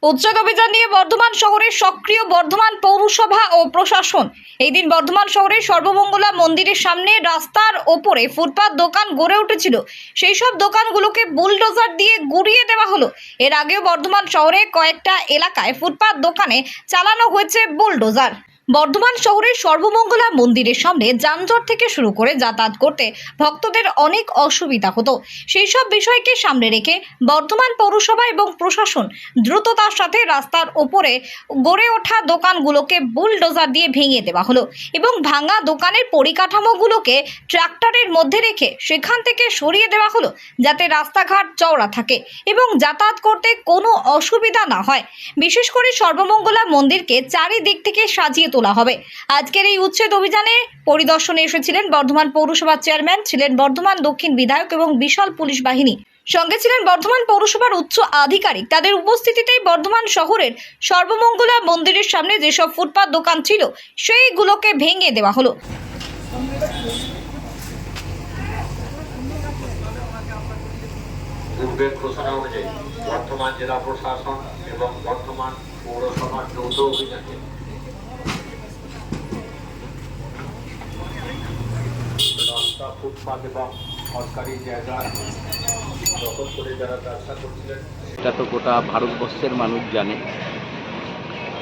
উচ্ছেদ অভিযান নিয়ে বর্ধমান শহরের সক্রিয় বর্ধমান পৌরসভা ও প্রশাসন। এই দিন বর্ধমান শহরের সর্বমঙ্গলা মন্দিরের সামনে রাস্তার ওপরে ফুটপাত দোকান গড়ে উঠেছিল, সেই সব দোকানগুলোকে বুলডোজার দিয়ে গুড়িয়ে দেওয়া হলো। এর আগেও বর্ধমান শহরে কয়েকটা এলাকায় ফুটপাত দোকানে চালানো হয়েছে বুলডোজার। বর্ধমান শহরের সর্বমঙ্গলা মন্দিরের সামনে যানজট থেকে শুরু করে যাতায়াত করতে ভক্তদের অনেক অসুবিধা হতো। সেই সব বিষয়কে সামনে রেখে বর্ধমান পৌরসভা এবং প্রশাসন দ্রুততার সাথে রাস্তার ওপরে গড়ে ওঠা দোকানগুলোকে বুলডোজার দিয়ে ভেঙে দেওয়া হলো এবং ভাঙা দোকানের পরিকাঠামোগুলোকে ট্রাক্টরের মধ্যে রেখে সেখান থেকে সরিয়ে দেওয়া হলো, যাতে রাস্তাঘাট চওড়া থাকে এবং যাতায়াত করতে কোনো অসুবিধা না হয়। বিশেষ করে সর্বমঙ্গলা মন্দিরকে চারিদিক থেকে সাজিয়ে তোলা হবে। আজকের এই উচ্ছেদ অভিযানে পরিদর্শনে এসেছিলেন বর্ধমান পৌরসভার চেয়ারম্যান, ছিলেন বর্ধমান দক্ষিণ বিধায়ক এবং বিশাল পুলিশ বাহিনী, সঙ্গে ছিলেন বর্ধমান পৌরসভার উচ্চ আধিকারিক। তাদের উপস্থিতিতেই বর্ধমান শহরের সর্বমঙ্গলা মন্দিরের সামনে যেসব ফুটপাত দোকান ছিল সেইগুলোকে ভেঙে দেওয়া হলো। পূর্বের ঘোষণা অনুযায়ী বর্ধমান জেলা প্রশাসন এবং বর্ধমান পৌরসভার যৌথ অভিযানে রাস্তা, ফুটপাত এবং সরকারি জায়গা দখল করে যারা ব্যবসা করছিলেন, এটা তো গোটা ভারতবর্ষের মানুষ জানে।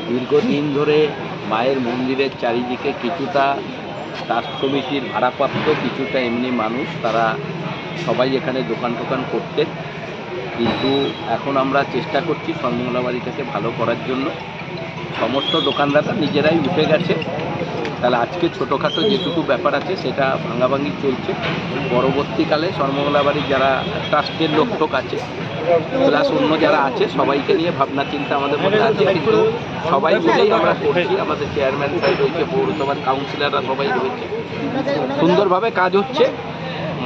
দীর্ঘদিন ধরে মায়ের মন্দিরের চারিদিকে কিছুটা ট্রাস্ট কমিটির ভাড়াপ্রাপ্ত, কিছুটা এমনি মানুষ, তারা সবাই এখানে দোকান টোকান করতে, কিন্তু এখন আমরা চেষ্টা করছি সর্বমঙ্গলা বাড়িটাকে ভালো করার জন্য। সমস্ত দোকানদাররা নিজেরাই উঠে গেছে, তাহলে আজকে ছোটোখাটো যেটুকু ব্যাপার আছে সেটা ভাঙাভাঙি চলছে। পরবর্তীকালে সর্বমঙ্গলা বাড়ির যারা ট্রাস্টের লোক টোক আছে প্লাস অন্য যারা আছে সবাইকে নিয়ে ভাবনা চিন্তা আমাদের মধ্যে আছে, কিন্তু সবাই মিলেই আমরা করছি। আমাদের চেয়ারম্যান সাহেব রয়েছে, পৌরসভার কাউন্সিলররা সবাই রয়েছে, সুন্দরভাবে কাজ হচ্ছে।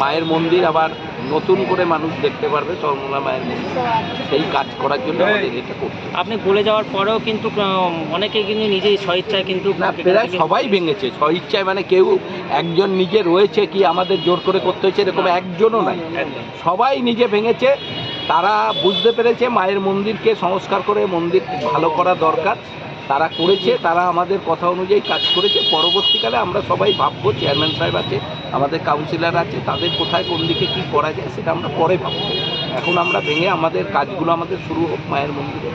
মায়ের মন্দির আবার নতুন করে মানুষ দেখতে পারবে, সর্বমঙ্গলা মায়ের মন্দির, সেই কাজ করার জন্য আমাদের এটা করছে। আপনি বলে যাওয়ার পরেও কিন্তু অনেকে কিন্তু নিজেই স্বইচ্ছায় কিন্তু না, প্রায় সবাই ভেঙেছে স্বইচ্ছায়, মানে কেউ একজন নিজে রয়েছে কি আমাদের জোর করে করতে হয়েছে এরকম একজনও নাই, সবাই নিজে ভেঙেছে। তারা বুঝতে পেরেছে মায়ের মন্দিরকে সংস্কার করে মন্দির ভালো করা দরকার, তারা করেছে, তারা আমাদের কথা অনুযায়ী কাজ করেছে। পরবর্তীকালে আমরা সবাই ভাববো, চেয়ারম্যান সাহেব আছে, আমাদের কাউন্সিলর আছে, তাদের কোথায় কোন দিকে কী করা যায় সেটা আমরা পরে ভাববো। এখন আমরা ভেঙে আমাদের কাজগুলো আমাদের শুরু হোক মায়ের মন্দিরে।